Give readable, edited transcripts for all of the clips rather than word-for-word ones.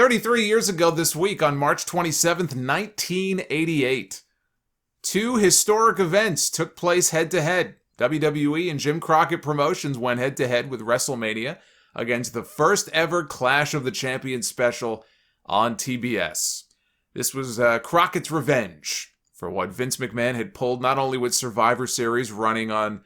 33 years ago this week on March 27th, 1988, two historic events took place head-to-head. WWE and Jim Crockett Promotions went head-to-head with WrestleMania against the first ever Clash of the Champions special on TBS. This was Crockett's revenge for what Vince McMahon had pulled not only with Survivor Series running on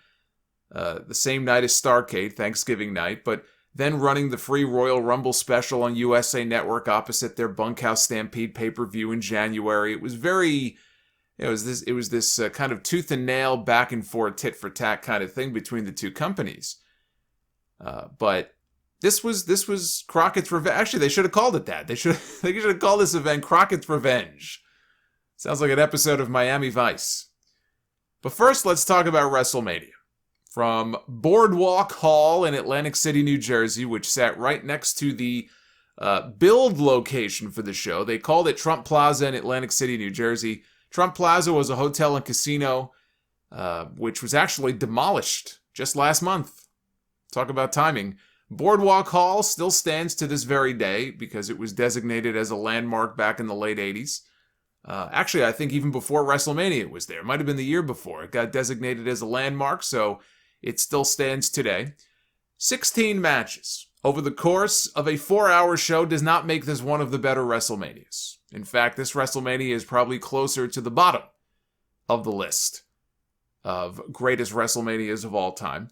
the same night as Starrcade, Thanksgiving night, but then running the free Royal Rumble special on USA Network opposite their Bunkhouse Stampede pay-per-view in January. It was this kind of tooth and nail, back and forth, tit for tat kind of thing between the two companies. But this was Crockett's revenge. Actually, they should have called it that. They should have called this event Crockett's Revenge. Sounds like an episode of Miami Vice. But first, let's talk about WrestleMania. From Boardwalk Hall in Atlantic City, New Jersey, which sat right next to the build location for the show. They called it Trump Plaza in Atlantic City, New Jersey. Trump Plaza was a hotel and casino, which was actually demolished just last month. Talk about timing. Boardwalk Hall still stands to this very day because it was designated as a landmark back in the late 80s. Actually, I think even before WrestleMania it was there. It might have been the year before. It got designated as a landmark, so it still stands today. 16 matches over the course of a 4-hour show does not make this one of the better WrestleManias. In fact, this WrestleMania is probably closer to the bottom of the list of greatest WrestleManias of all time.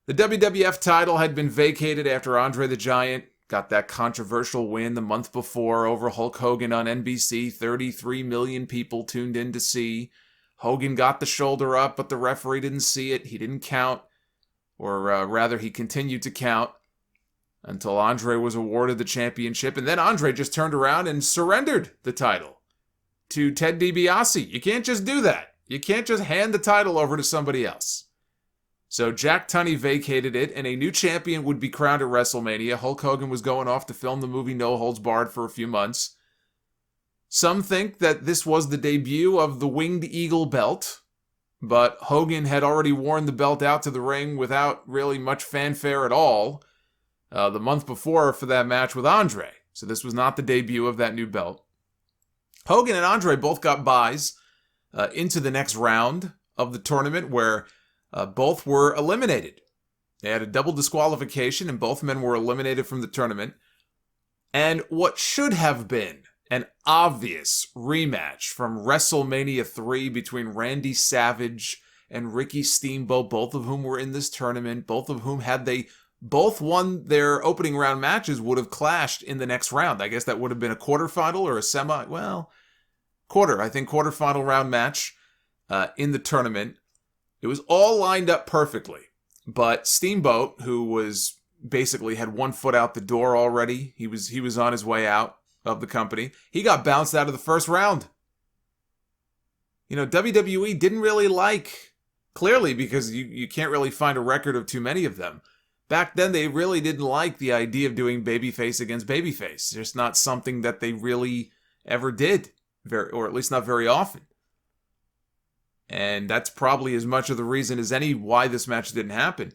The WWF title had been vacated after Andre the Giant got that controversial win the month before over Hulk Hogan on NBC. 33 million people tuned in to see. Hogan got the shoulder up, but the referee didn't see it. He didn't count. Or rather, he continued to count until Andre was awarded the championship. And then Andre just turned around and surrendered the title to Ted DiBiase. You can't just do that. You can't just hand the title over to somebody else. So Jack Tunney vacated it, and a new champion would be crowned at WrestleMania. Hulk Hogan was going off to film the movie No Holds Barred for a few months. Some think that this was the debut of the Winged Eagle belt, but Hogan had already worn the belt out to the ring without really much fanfare at all the month before for that match with Andre. So this was not the debut of that new belt. Hogan and Andre both got buys into the next round of the tournament where both were eliminated. They had a double disqualification and both men were eliminated from the tournament. And what should have been an obvious rematch from WrestleMania 3 between Randy Savage and Ricky Steamboat, both of whom were in this tournament, both of whom, had they both won their opening round matches, would have clashed in the next round. I guess that would have been a quarterfinal or a quarterfinal round match in the tournament. It was all lined up perfectly, but Steamboat, who was basically had one foot out the door already, he was on his way out of the company, he got bounced out of the first round. You know, WWE didn't really like, clearly because you can't really find a record of too many of them. Back then, they really didn't like the idea of doing babyface against babyface. It's just not something that they really ever did, or at least not very often. And that's probably as much of the reason as any why this match didn't happen.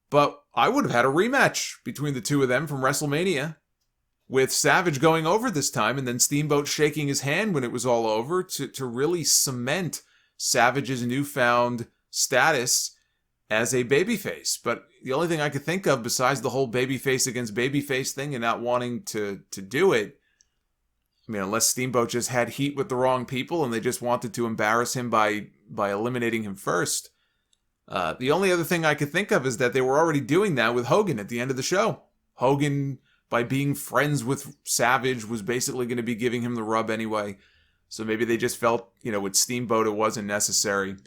But I would have had a rematch between the two of them from WrestleMania, with Savage going over this time and then Steamboat shaking his hand when it was all over to really cement Savage's newfound status as a babyface. But the only thing I could think of besides the whole babyface against babyface thing and not wanting to do it, I mean, unless Steamboat just had heat with the wrong people and they just wanted to embarrass him by eliminating him first. The only other thing I could think of is that they were already doing that with Hogan at the end of the show. Hogan, by being friends with Savage, was basically going to be giving him the rub anyway. So maybe they just felt, with Steamboat it wasn't necessary.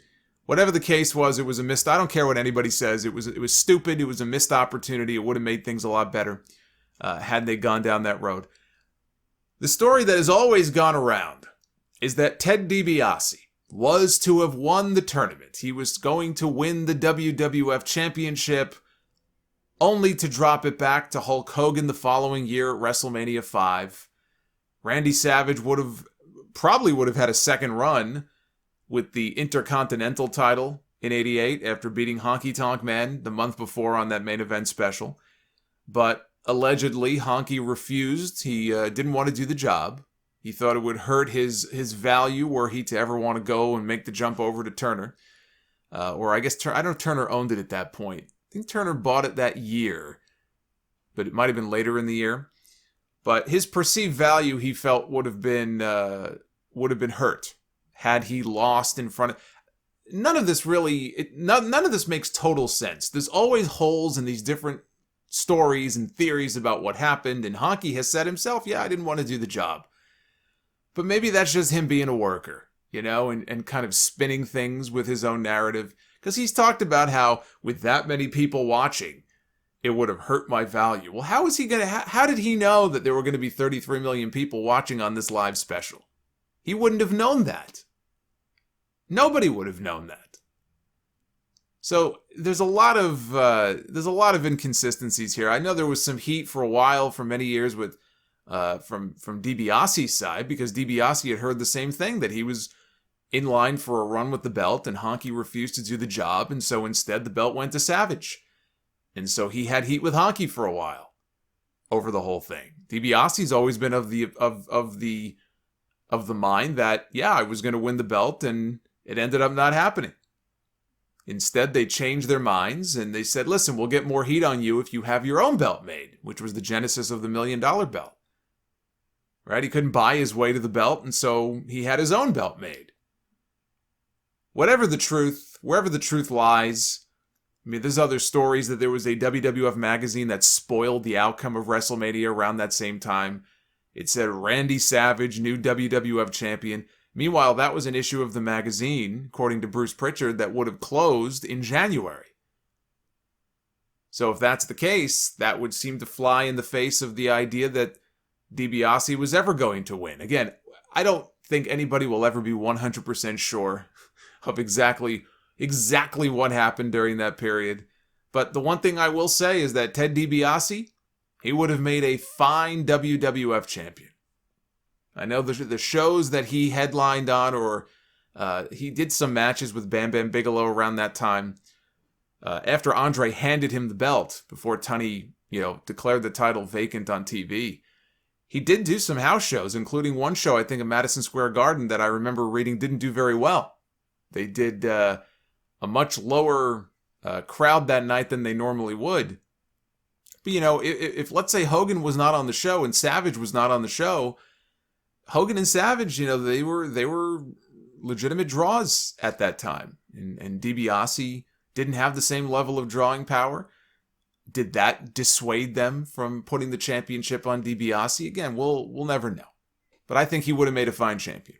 Whatever the case was, it was a missed... I don't care what anybody says. It was stupid. It was a missed opportunity. It would have made things a lot better had they gone down that road. The story that has always gone around is that Ted DiBiase was to have won the tournament. He was going to win the WWF Championship, only to drop it back to Hulk Hogan the following year at WrestleMania 5. Randy Savage probably would have had a second run with the Intercontinental title in '88 after beating Honky Tonk Man the month before on that main event special. But allegedly, Honky refused. He didn't want to do the job. He thought it would hurt his value were he to ever want to go and make the jump over to Turner. Or I guess, I don't know if Turner owned it at that point. I think Turner bought it that year, but it might have been later in the year. But his perceived value, he felt, would have been hurt had he lost in front of... None of this really... None of this makes total sense. There's always holes in these different stories and theories about what happened, and Honky has said himself, yeah, I didn't want to do the job. But maybe that's just him being a worker, you know, and kind of spinning things with his own narrative. Because he's talked about how, with that many people watching, it would have hurt my value. Well, how did he know that there were going to be 33 million people watching on this live special? He wouldn't have known that. Nobody would have known that. So there's a lot of inconsistencies here. I know there was some heat for a while, for many years, with from DiBiase's side, because DiBiase had heard the same thing, that he was in line for a run with the belt, and Honky refused to do the job, and so instead the belt went to Savage. And so he had heat with Honky for a while over the whole thing. DiBiase's always been of the mind that, yeah, I was going to win the belt, and it ended up not happening. Instead, they changed their minds, and they said, listen, we'll get more heat on you if you have your own belt made, which was the genesis of the $1 million belt. Right? He couldn't buy his way to the belt, and so he had his own belt made. Wherever the truth lies... I mean, there's other stories that there was a WWF magazine that spoiled the outcome of WrestleMania around that same time. It said Randy Savage, new WWF champion. Meanwhile, that was an issue of the magazine, according to Bruce Pritchard, that would have closed in January. So if that's the case, that would seem to fly in the face of the idea that DiBiase was ever going to win. Again, I don't think anybody will ever be 100% sure of exactly what happened during that period. But the one thing I will say is that Ted DiBiase, he would have made a fine WWF champion. I know the shows that he headlined on, or he did some matches with Bam Bam Bigelow around that time. After Andre handed him the belt, before Tunney, declared the title vacant on TV, he did do some house shows, including one show, I think, at Madison Square Garden that I remember reading didn't do very well. They did a much lower crowd that night than they normally would. But, if let's say Hogan was not on the show and Savage was not on the show, Hogan and Savage, they were legitimate draws at that time. And DiBiase didn't have the same level of drawing power. Did that dissuade them from putting the championship on DiBiase? Again, we'll never know. But I think he would have made a fine champion.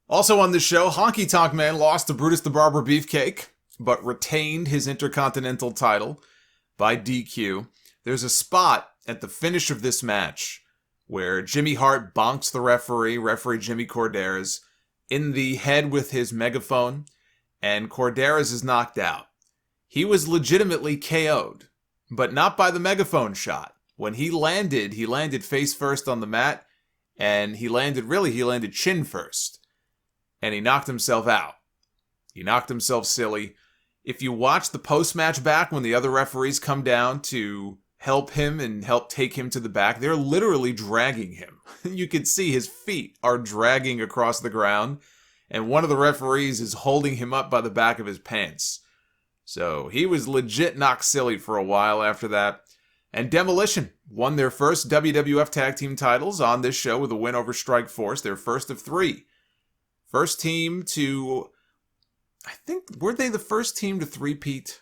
Also on this show, Honky Tonk Man lost to Brutus the Barber Beefcake, but retained his Intercontinental title by DQ. There's a spot at the finish of this match where Jimmy Hart bonks the referee Jimmy Corderas, in the head with his megaphone, and Corderas is knocked out. He was legitimately KO'd, but not by the megaphone shot. When he landed face first on the mat, and he landed chin first. And he knocked himself out. He knocked himself silly. If you watch the post-match back when the other referees come down to help him and help take him to the back, they're literally dragging him. You can see his feet are dragging across the ground, and one of the referees is holding him up by the back of his pants. So he was legit knocked silly for a while after that. And Demolition won their first WWF Tag Team titles on this show with a win over Strike Force, their first of 3. First team to, I think, were they the first team to three-peat?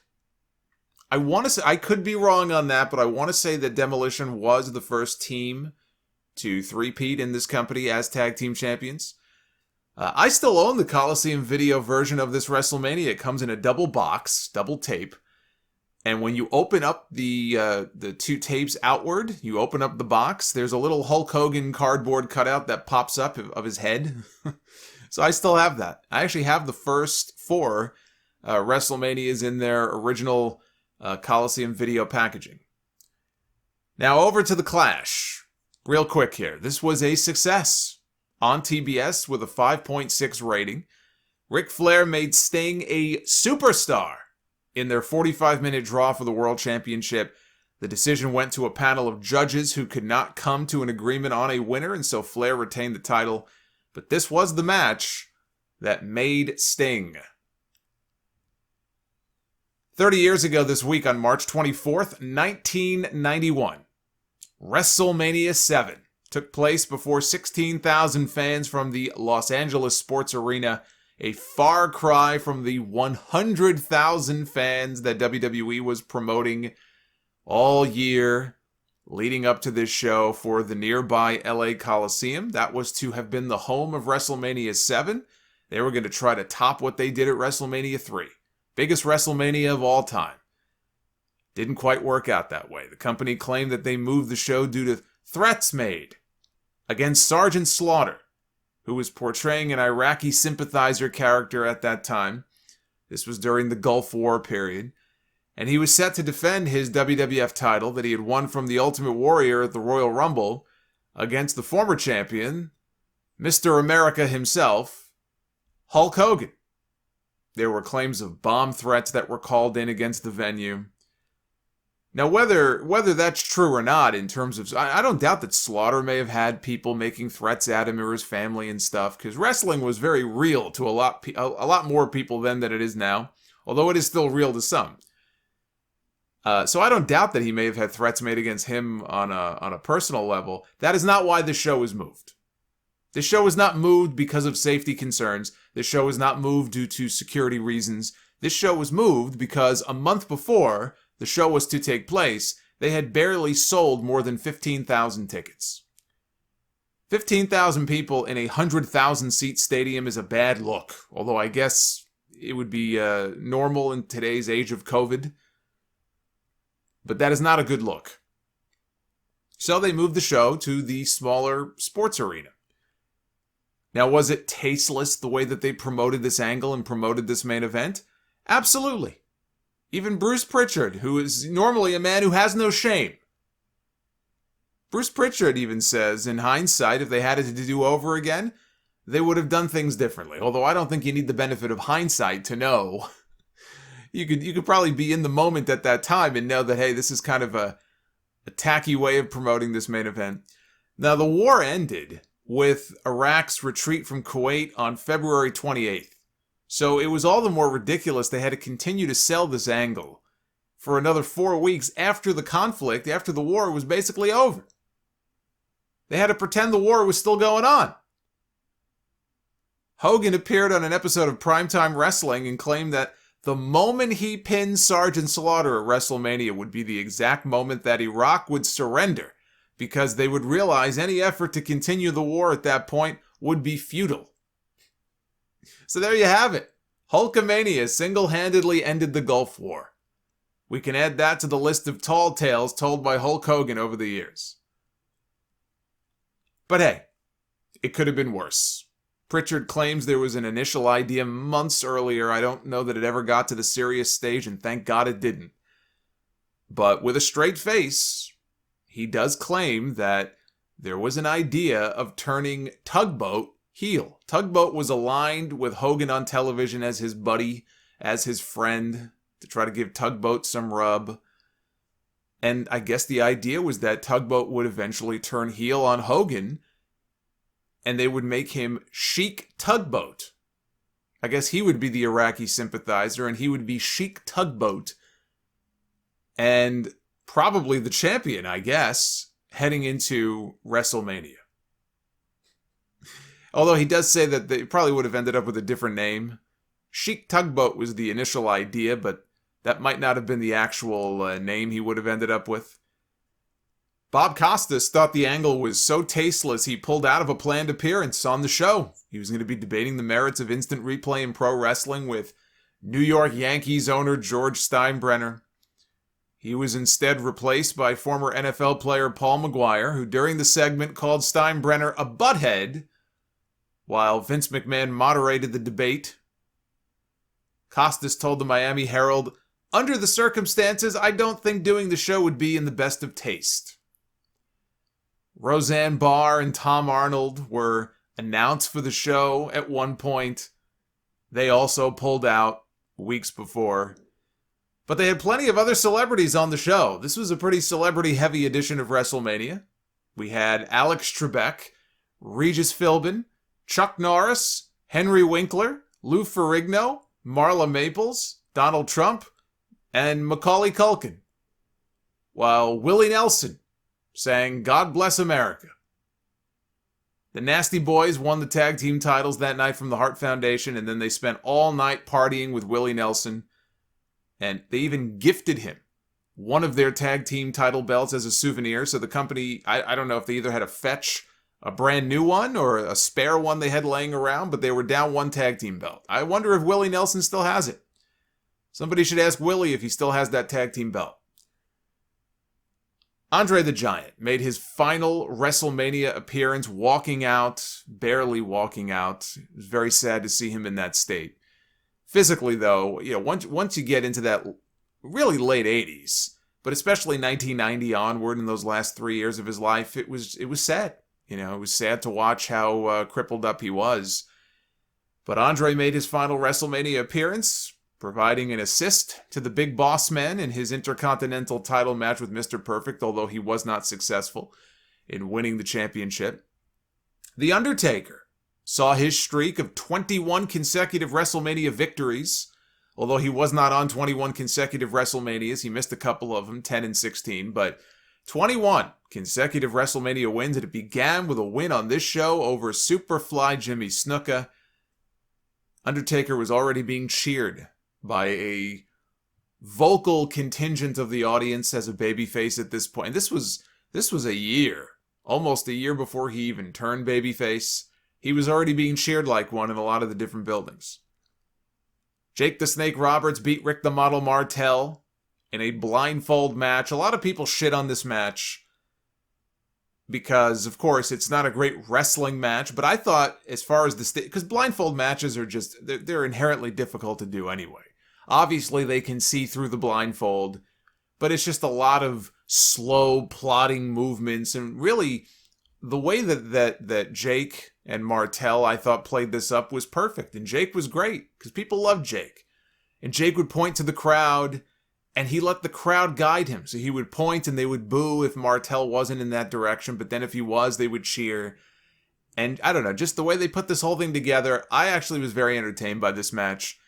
I want to say, I could be wrong on that, but I want to say that Demolition was the first team to three-peat in this company as tag team champions. I still own the Coliseum video version of this WrestleMania. It comes in a double box, double tape. And when you open up the 2 tapes outward, you open up the box, there's a little Hulk Hogan cardboard cutout that pops up of his head. So I still have that. I actually have the first 4 WrestleManias in their original Coliseum video packaging. Now over to the Clash. Real quick here. This was a success on TBS with a 5.6 rating. Ric Flair made Sting a superstar in their 45-minute draw for the World Championship. The decision went to a panel of judges who could not come to an agreement on a winner, and so Flair retained the title. But this was the match that made Sting. 30 years ago this week on March 24th, 1991, WrestleMania 7 took place before 16,000 fans from the Los Angeles Sports Arena, a far cry from the 100,000 fans that WWE was promoting all year leading up to this show for the nearby LA Coliseum. That was to have been the home of WrestleMania 7. They were going to try to top what they did at WrestleMania 3. Biggest WrestleMania of all time. Didn't quite work out that way. The company claimed that they moved the show due to threats made against Sergeant Slaughter, who was portraying an Iraqi sympathizer character at that time. This was during the Gulf War period. And he was set to defend his WWF title that he had won from the Ultimate Warrior at the Royal Rumble against the former champion, Mr. America himself, Hulk Hogan. There were claims of bomb threats that were called in against the venue. Now, whether that's true or not in terms of... I don't doubt that Slaughter may have had people making threats at him or his family and stuff, because wrestling was very real to a lot more people then than it is now, although it is still real to some. So I don't doubt that he may have had threats made against him on a personal level. That is not why this show was moved. This show was not moved because of safety concerns. This show was not moved due to security reasons. This show was moved because a month before the show was to take place, they had barely sold more than 15,000 tickets. 15,000 people in a 100,000 seat stadium is a bad look, although I guess it would be normal in today's age of COVID. But that is not a good look. So they moved the show to the smaller sports arena. Now, was it tasteless the way that they promoted this angle and promoted this main event? Absolutely. Even Bruce Pritchard, who is normally a man who has no shame. Bruce Pritchard even says, in hindsight, if they had it to do over again, they would have done things differently. Although I don't think you need the benefit of hindsight to know. You could probably be in the moment at that time and know that, hey, this is kind of a tacky way of promoting this main event. Now, the war ended with Iraq's retreat from Kuwait on February 28th. So it was all the more ridiculous they had to continue to sell this angle for another 4 weeks after the conflict, after the war was basically over. They had to pretend the war was still going on. Hogan appeared on an episode of Primetime Wrestling and claimed that the moment he pinned Sergeant Slaughter at WrestleMania would be the exact moment that Iraq would surrender, because they would realize any effort to continue the war at that point would be futile. So there you have it. Hulkamania single-handedly ended the Gulf War. We can add that to the list of tall tales told by Hulk Hogan over the years. But hey, it could have been worse. Pritchard claims there was an initial idea months earlier. I don't know that it ever got to the serious stage, and thank God it didn't. But with a straight face, he does claim that there was an idea of turning Tugboat heel. Tugboat was aligned with Hogan on television as his buddy, as his friend, to try to give Tugboat some rub. And I guess the idea was that Tugboat would eventually turn heel on Hogan, and they would make him Sheik Tugboat. I guess he would be the Iraqi sympathizer, and he would be Sheik Tugboat. And probably the champion, I guess, heading into WrestleMania. Although he does say that they probably would have ended up with a different name. Sheik Tugboat was the initial idea, but that might not have been the actual name he would have ended up with. Bob Costas thought the angle was so tasteless he pulled out of a planned appearance on the show. He was going to be debating the merits of instant replay in pro wrestling with New York Yankees owner George Steinbrenner. He was instead replaced by former NFL player Paul McGuire, who during the segment called Steinbrenner a butthead, while Vince McMahon moderated the debate. Costas told the Miami Herald, "Under the circumstances, I don't think doing the show would be in the best of taste." Roseanne Barr and Tom Arnold were announced for the show at one point. They also pulled out weeks before. But they had plenty of other celebrities on the show. This was a pretty celebrity-heavy edition of WrestleMania. We had Alex Trebek, Regis Philbin, Chuck Norris, Henry Winkler, Lou Ferrigno, Marla Maples, Donald Trump, and Macaulay Culkin. While Willie Nelson sang God Bless America. The Nasty Boys won the tag team titles that night from the Hart Foundation, and then they spent all night partying with Willie Nelson. And they even gifted him one of their tag team title belts as a souvenir. So the company, I don't know if they either had to fetch a brand new one or a spare one they had laying around, but they were down one tag team belt. I wonder if Willie Nelson still has it. Somebody should ask Willie if he still has that tag team belt. Andre the Giant made his final WrestleMania appearance, walking out, barely walking out. It was very sad to see him in that state. Physically, though, once you get into that really late 80s, but especially 1990 onward in those last 3 years of his life, it was sad. It was sad to watch how crippled up he was. But Andre made his final WrestleMania appearance, providing an assist to the Big Boss Man in his Intercontinental title match with Mr. Perfect, although he was not successful in winning the championship. The Undertaker saw his streak of 21 consecutive WrestleMania victories, although he was not on 21 consecutive WrestleManias. He missed a couple of them, 10 and 16, but 21 consecutive WrestleMania wins, and it began with a win on this show over Superfly Jimmy Snuka. Undertaker was already being cheered by a vocal contingent of the audience as a babyface at this point. And this was a year, almost a year before he even turned babyface. He was already being cheered like one in a lot of the different buildings. Jake the Snake Roberts beat Rick the Model Martel in a blindfold match. A lot of people shit on this match because, of course, it's not a great wrestling match. But I thought, as far as because blindfold matches are just, they're inherently difficult to do anyway. Obviously, they can see through the blindfold, but it's just a lot of slow, plodding movements. And really, the way that Jake and Martel, I thought, played this up was perfect. And Jake was great, because people loved Jake. And Jake would point to the crowd, and he let the crowd guide him. So he would point, and they would boo if Martel wasn't in that direction. But then if he was, they would cheer. And I don't know, just the way they put this whole thing together, I actually was very entertained by this match.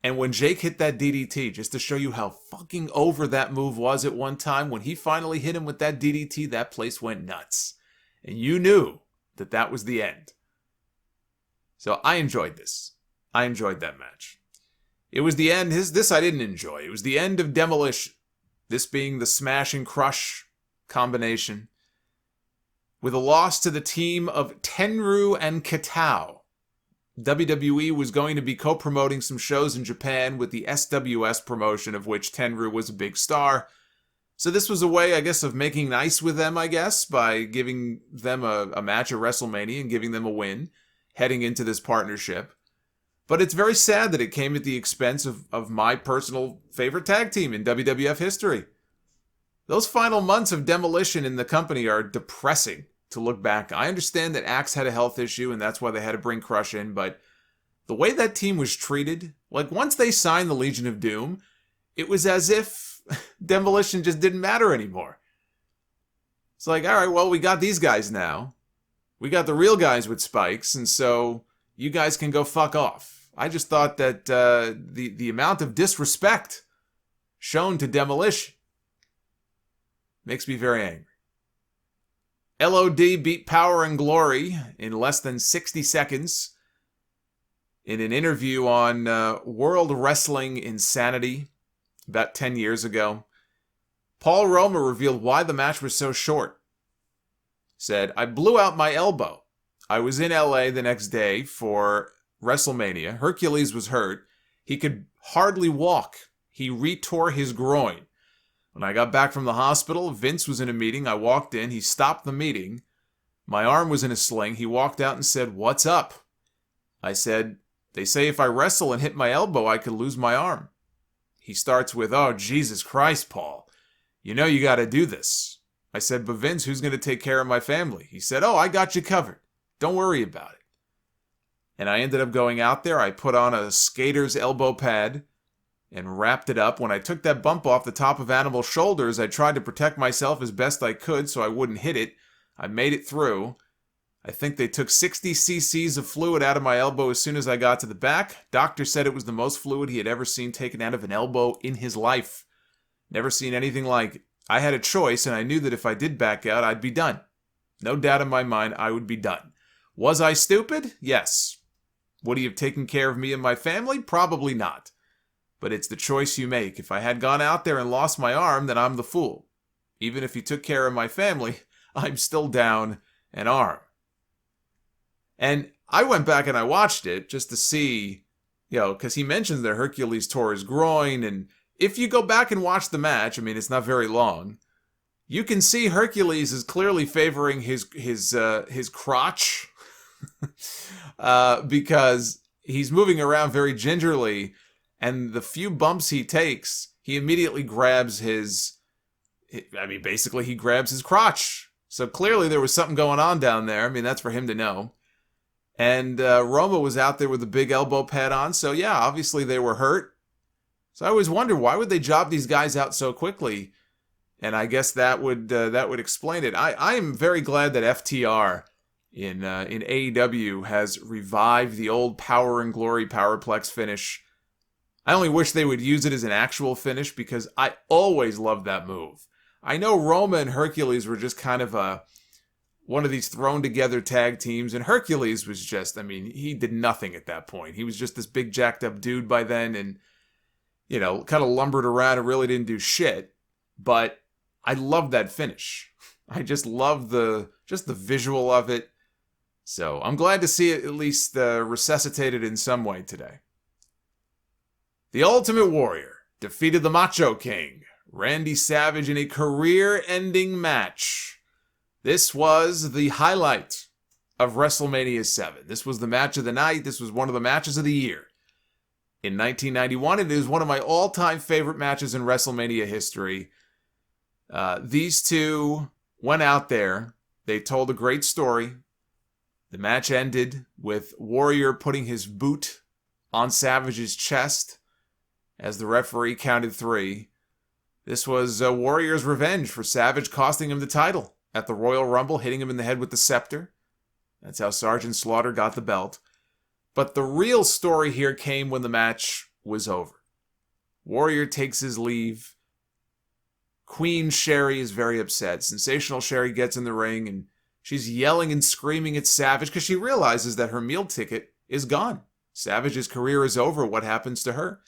And when Jake hit that DDT, just to show you how fucking over that move was at one time, when he finally hit him with that DDT, that place went nuts. And you knew that that was the end. So I enjoyed this. I enjoyed that match. It was the end. This I didn't enjoy. It was the end of Demolition. This being the smash and crush combination. With a loss to the team of Tenryu and Katao. WWE was going to be co-promoting some shows in Japan with the SWS promotion, of which Tenryu was a big star. So this was a way, I guess, of making nice with them, I guess, by giving them a match at WrestleMania and giving them a win heading into this partnership. But it's very sad that it came at the expense of my personal favorite tag team in WWF history. Those final months of Demolition in the company are depressing to look back. I understand that Axe had a health issue and that's why they had to bring Crush in, but the way that team was treated, like once they signed the Legion of Doom, it was as if Demolition just didn't matter anymore. It's like, all right, well, we got these guys now. We got the real guys with spikes, and so you guys can go fuck off. I just thought that the amount of disrespect shown to Demolition makes me very angry. LOD beat Power and Glory in less than 60 seconds in an interview on World Wrestling Insanity about 10 years ago. Paul Roma revealed why the match was so short. Said, I blew out my elbow. I was in LA the next day for WrestleMania. Hercules was hurt. He could hardly walk. He retore his groin. When I got back from the hospital, Vince was in a meeting. I walked in. He stopped the meeting. My arm was in a sling. He walked out and said, what's up? I said, they say if I wrestle and hit my elbow, I could lose my arm. He starts with, oh, Jesus Christ, Paul. You know you got to do this. I said, but Vince, who's going to take care of my family? He said, oh, I got you covered. Don't worry about it. And I ended up going out there. I put on a skater's elbow pad and wrapped it up. When I took that bump off the top of Animal's shoulders, I tried to protect myself as best I could so I wouldn't hit it. I made it through. I think they took 60 cc's of fluid out of my elbow as soon as I got to the back. Doctor said it was the most fluid he had ever seen taken out of an elbow in his life. Never seen anything like it. I had a choice, and I knew that if I did back out, I'd be done. No doubt in my mind, I would be done. Was I stupid? Yes. Would he have taken care of me and my family? Probably not. But it's the choice you make. If I had gone out there and lost my arm, then I'm the fool. Even if he took care of my family, I'm still down an arm. And I went back and I watched it just to see, because he mentions that Hercules tore his groin. And if you go back and watch the match, I mean, it's not very long, you can see Hercules is clearly favoring his crotch because he's moving around very gingerly. And the few bumps he takes, he immediately grabs basically he grabs his crotch. So clearly there was something going on down there. I mean, that's for him to know. And Roma was out there with a big elbow pad on. So yeah, obviously they were hurt. So I always wonder, why would they job these guys out so quickly? And I guess that would explain it. I am very glad that FTR in AEW has revived the old Power and Glory Powerplex finish. I only wish they would use it as an actual finish because I always loved that move. I know Roma and Hercules were just kind of one of these thrown together tag teams, and Hercules was just, he did nothing at that point. He was just this big jacked up dude by then and, kind of lumbered around and really didn't do shit. But I love that finish. I just love the visual of it. So I'm glad to see it at least resuscitated in some way today. The Ultimate Warrior defeated the Macho King, Randy Savage, in a career-ending match. This was the highlight of WrestleMania 7. This was the match of the night. This was one of the matches of the year. In 1991, it is one of my all-time favorite matches in WrestleMania history. These two went out there. They told a great story. The match ended with Warrior putting his boot on Savage's chest as the referee counted 3. This was Warrior's revenge for Savage costing him the title at the Royal Rumble, hitting him in the head with the scepter. That's how Sergeant Slaughter got the belt. But the real story here came when the match was over. Warrior takes his leave. Queen Sherry is very upset. Sensational Sherry gets in the ring and she's yelling and screaming at Savage because she realizes that her meal ticket is gone. Savage's career is over. What happens to her?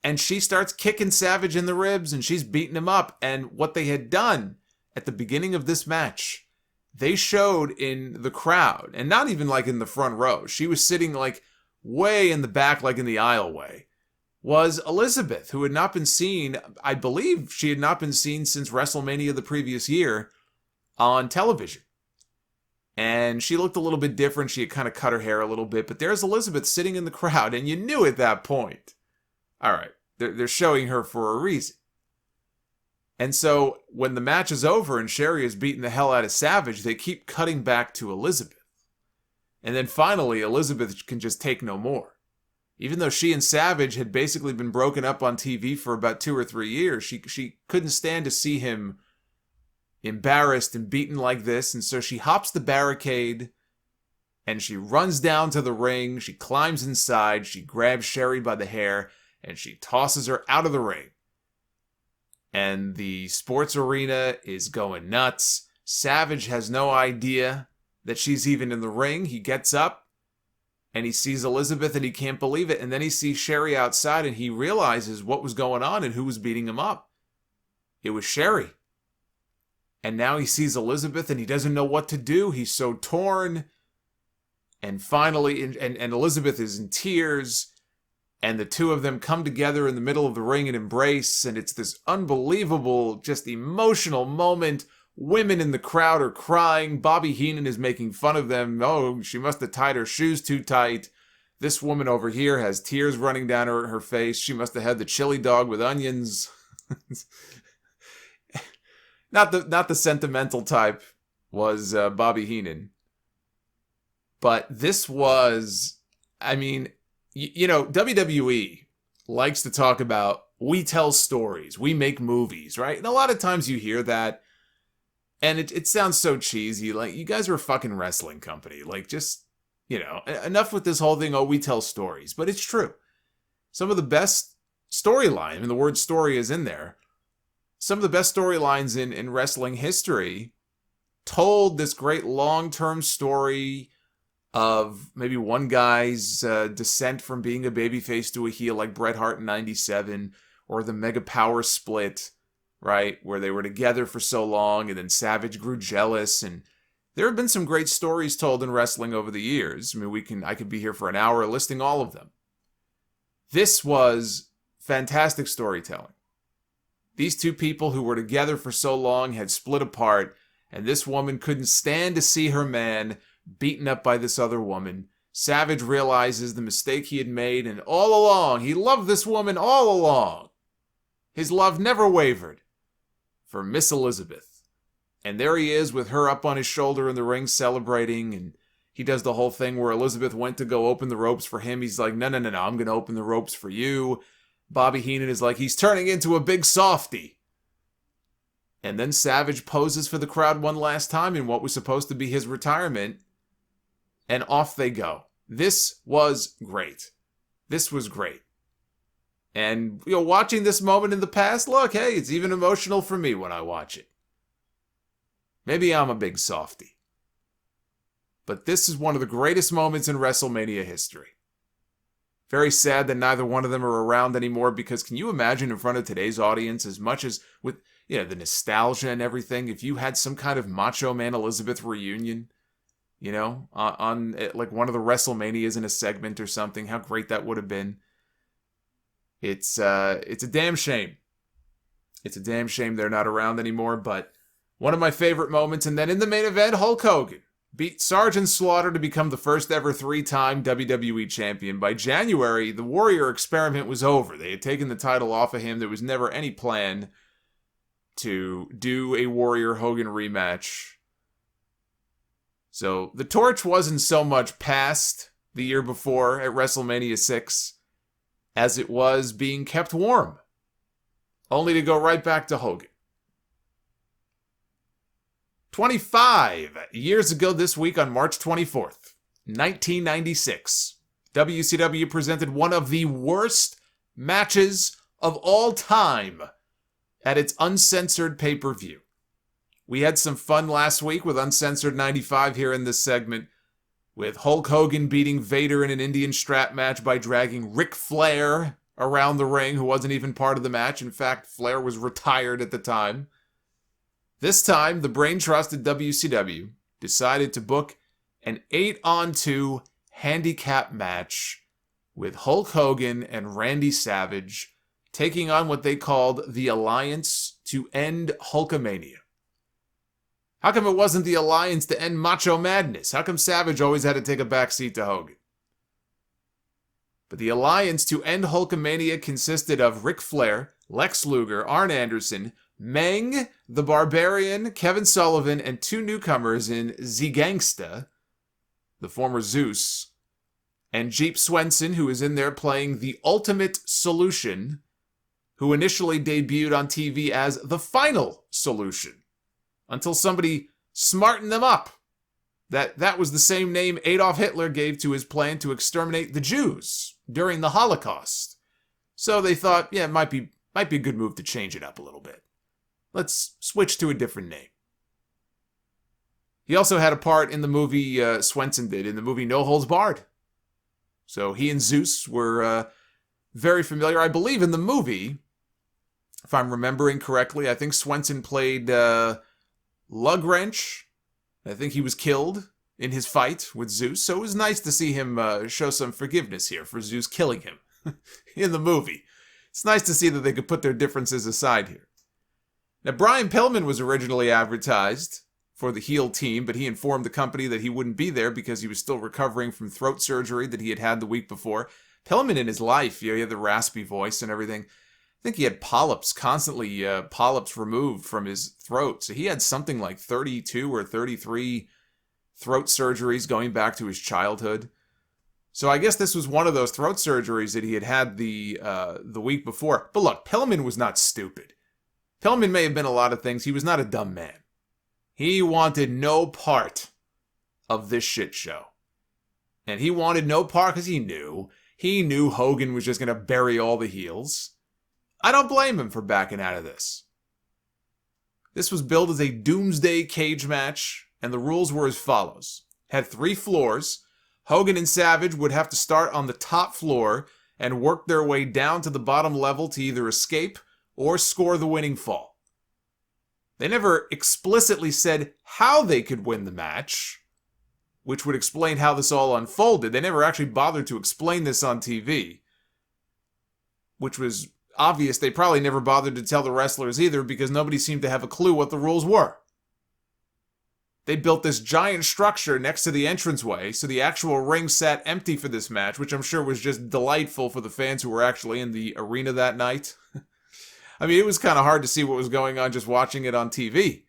And she starts kicking Savage in the ribs and she's beating him up. And what they had done at the beginning of this match, they showed in the crowd, and not even like in the front row, she was sitting like way in the back, like in the aisleway, was Elizabeth, who had not been seen, I believe she had not been seen since WrestleMania the previous year on television. And she looked a little bit different. She had kind of cut her hair a little bit, but there's Elizabeth sitting in the crowd, and you knew at that point, all right, they're showing her for a reason. And so when the match is over and Sherry is beating the hell out of Savage, they keep cutting back to Elizabeth. And then finally, Elizabeth can just take no more. Even though she and Savage had basically been broken up on TV for about 2 or 3 years, she couldn't stand to see him embarrassed and beaten like this. And so she hops the barricade and she runs down to the ring. She climbs inside. She grabs Sherry by the hair and she tosses her out of the ring. And the sports arena is going nuts. Savage has no idea that she's even in the ring. He gets up and he sees Elizabeth and he can't believe it. And then he sees Sherry outside and he realizes what was going on and who was beating him up. It was Sherry. And now he sees Elizabeth and he doesn't know what to do. He's so torn. And finally, and Elizabeth is in tears. And the two of them come together in the middle of the ring and embrace. And it's this unbelievable, just emotional moment. Women in the crowd are crying. Bobby Heenan is making fun of them. Oh, she must have tied her shoes too tight. This woman over here has tears running down her face. She must have had the chili dog with onions. Not the sentimental type was Bobby Heenan. But this was, I mean, you know, WWE likes to talk about, we tell stories, we make movies, right? And a lot of times you hear that, and it sounds so cheesy. Like, you guys are a fucking wrestling company. Like, just, enough with this whole thing, oh, we tell stories. But it's true. Some of the best storyline, and the word story is in there, some of the best storylines in wrestling history told this great long-term story of maybe one guy's descent from being a babyface to a heel, like Bret Hart in 97, or the Mega Power Split, right, where they were together for so long, and then Savage grew jealous, and there have been some great stories told in wrestling over the years. I mean, I could be here for an hour listing all of them. This was fantastic storytelling. These two people who were together for so long had split apart, and this woman couldn't stand to see her man beaten up by this other woman. Savage realizes the mistake he had made, and all along, he loved this woman all along. His love never wavered for Miss Elizabeth. And there he is with her up on his shoulder in the ring celebrating, and he does the whole thing where Elizabeth went to go open the ropes for him. He's like, no, I'm going to open the ropes for you. Bobby Heenan is like, he's turning into a big softy. And then Savage poses for the crowd one last time in what was supposed to be his retirement, and off they go. This was great. This was great. And, watching this moment in the past, look, hey, it's even emotional for me when I watch it. Maybe I'm a big softy. But this is one of the greatest moments in WrestleMania history. Very sad that neither one of them are around anymore, because can you imagine in front of today's audience, as much as with the nostalgia and everything, if you had some kind of Macho Man Elizabeth reunion, on like one of the WrestleManias in a segment or something, how great that would have been. It's a damn shame. It's a damn shame they're not around anymore, but one of my favorite moments. And then in the main event, Hulk Hogan beat Sergeant Slaughter to become the first ever 3-time WWE champion. By January, the Warrior experiment was over. They had taken the title off of him. There was never any plan to do a Warrior Hogan rematch. So the torch wasn't so much passed the year before at WrestleMania 6 as it was being kept warm, only to go right back to Hogan. 25 years ago this week on March 24th, 1996, WCW presented one of the worst matches of all time at its Uncensored pay-per-view. We had some fun last week with Uncensored 95 here in this segment, with Hulk Hogan beating Vader in an Indian strap match by dragging Ric Flair around the ring, who wasn't even part of the match. In fact, Flair was retired at the time. This time, the brain trust at WCW decided to book an 8-on-2 handicap match with Hulk Hogan and Randy Savage taking on what they called the Alliance To End Hulkamania. How come it wasn't the Alliance To End Macho Madness? How come Savage always had to take a backseat to Hogan? But the Alliance To End Hulkamania consisted of Ric Flair, Lex Luger, Arn Anderson, Meng, the Barbarian, Kevin Sullivan, and two newcomers in Z Gangsta, the former Zeus, and Jeep Swenson, who is in there playing the Ultimate Solution, who initially debuted on TV as the Final Solution, until somebody smartened them up. That was the same name Adolf Hitler gave to his plan to exterminate the Jews during the Holocaust. So they thought, it might be a good move to change it up a little bit. Let's switch to a different name. He also had a part in the movie, Swenson did, in the movie No Holds Barred. So he and Zeus were very familiar. I believe in the movie, if I'm remembering correctly, I think Swenson played Lug Wrench. I think he was killed in his fight with Zeus. So it was nice to see him show some forgiveness here for Zeus killing him in the movie. It's nice to see that they could put their differences aside here. Now, Brian Pillman was originally advertised for the heel team, but he informed the company that he wouldn't be there because he was still recovering from throat surgery that he had had the week before. Pillman in his life, he had the raspy voice and everything. I think he had polyps, constantly polyps removed from his throat. So he had something like 32 or 33 throat surgeries going back to his childhood. So I guess this was one of those throat surgeries that he had had the week before. But look, Pillman was not stupid. Pillman may have been a lot of things. He was not a dumb man. He wanted no part of this shit show. And he wanted no part because he knew Hogan was just going to bury all the heels. I don't blame him for backing out of this. This was billed as a Doomsday Cage match, and the rules were as follows. Had 3 floors. Hogan and Savage would have to start on the top floor and work their way down to the bottom level to either escape or score the winning fall. They never explicitly said how they could win the match, which would explain how this all unfolded. They never actually bothered to explain this on TV, which was obvious. They probably never bothered to tell the wrestlers either because nobody seemed to have a clue what the rules were. They built this giant structure next to the entranceway, so the actual ring sat empty for this match, which I'm sure was just delightful for the fans who were actually in the arena that night. I mean, it was kind of hard to see what was going on just watching it on TV.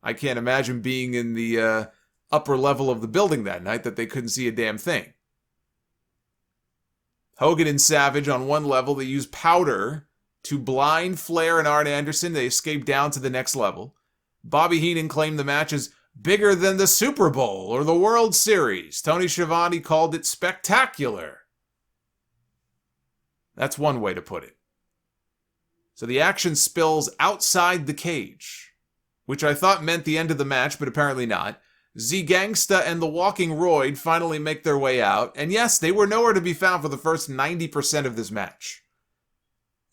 I can't imagine being in the upper level of the building that night that they couldn't see a damn thing. Hogan and Savage on one level, they used powder to blind Flair and Arn Anderson. They escaped down to the next level. Bobby Heenan claimed the match is bigger than the Super Bowl or the World Series. Tony Schiavone called it spectacular. That's one way to put it. So the action spills outside the cage, which I thought meant the end of the match, but apparently not. Z-Gangsta and the Walking Roid finally make their way out, and yes, they were nowhere to be found for the first 90% of this match.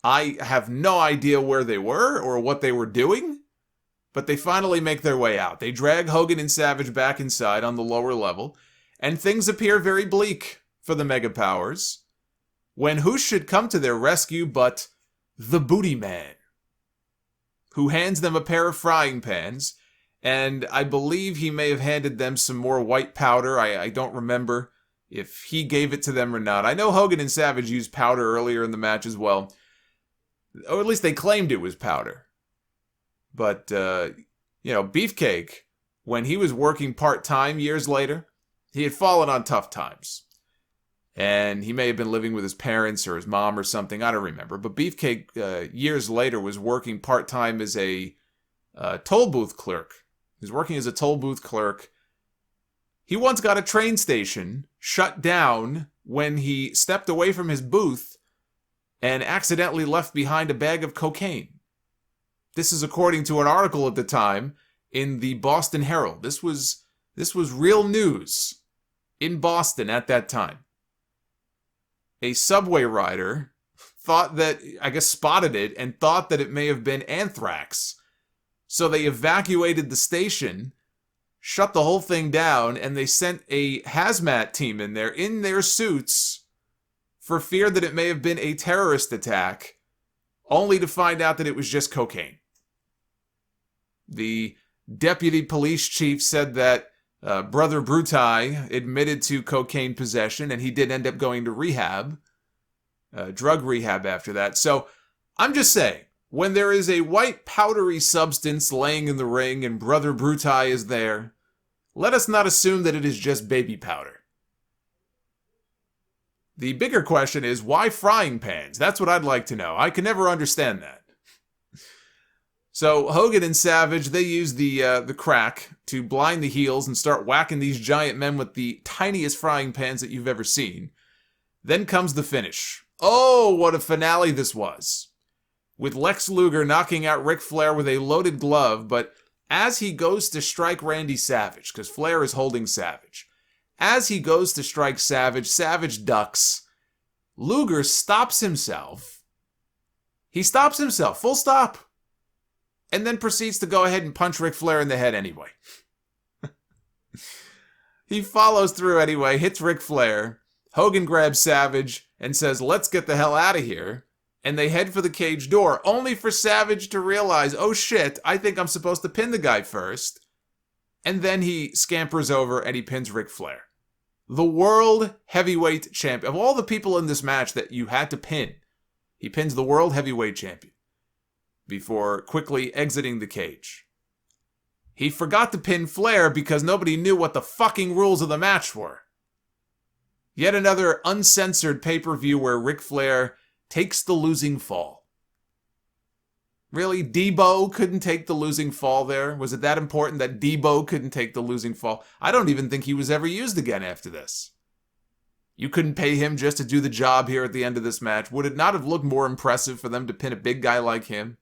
I have no idea where they were or what they were doing, but they finally make their way out. They drag Hogan and Savage back inside on the lower level, and things appear very bleak for the Mega Powers, when who should come to their rescue but the Booty Man, who hands them a pair of frying pans, and I believe he may have handed them some more white powder. I don't remember if he gave it to them or not. I know Hogan and Savage used powder earlier in the match as well, or at least they claimed it was powder. But, Beefcake, when he was working part-time years later, he had fallen on tough times. And he may have been living with his parents or his mom or something, I don't remember. But Beefcake, years later, was working part-time as a toll booth clerk. He was working as a toll booth clerk. He once got a train station shut down when he stepped away from his booth and accidentally left behind a bag of cocaine. This is according to an article at the time in the Boston Herald. This was real news in Boston at that time. A subway rider spotted it and thought that it may have been anthrax. So they evacuated the station, shut the whole thing down, and they sent a hazmat team in there in their suits for fear that it may have been a terrorist attack, only to find out that it was just cocaine. The deputy police chief said that Brother Brutai admitted to cocaine possession, and he did end up going to rehab, drug rehab after that. So I'm just saying, when there is a white powdery substance laying in the ring and Brother Brutai is there, let us not assume that it is just baby powder. The bigger question is, why frying pans? That's what I'd like to know. I can never understand that. So Hogan and Savage, they use the crack to blind the heels and start whacking these giant men with the tiniest frying pans that you've ever seen. Then comes the finish. Oh, what a finale this was. With Lex Luger knocking out Ric Flair with a loaded glove, but as he goes to strike Randy Savage, because Flair is holding Savage, as he goes to strike Savage, Savage ducks. Luger stops himself. He stops himself, full stop. And then proceeds to go ahead and punch Ric Flair in the head anyway. He follows through anyway, hits Ric Flair. Hogan grabs Savage and says, "Let's get the hell out of here." And they head for the cage door, only for Savage to realize, oh shit, I think I'm supposed to pin the guy first. And then he scampers over and he pins Ric Flair. The World Heavyweight Champion. Of all the people in this match that you had to pin, he pins the World Heavyweight Champion before quickly exiting the cage. He forgot to pin Flair because nobody knew what the fucking rules of the match were. Yet another uncensored pay-per-view where Ric Flair takes the losing fall. Really? Debo couldn't take the losing fall there? Was it that important that Debo couldn't take the losing fall? I don't even think he was ever used again after this. You couldn't pay him just to do the job here at the end of this match? Would it not have looked more impressive for them to pin a big guy like him?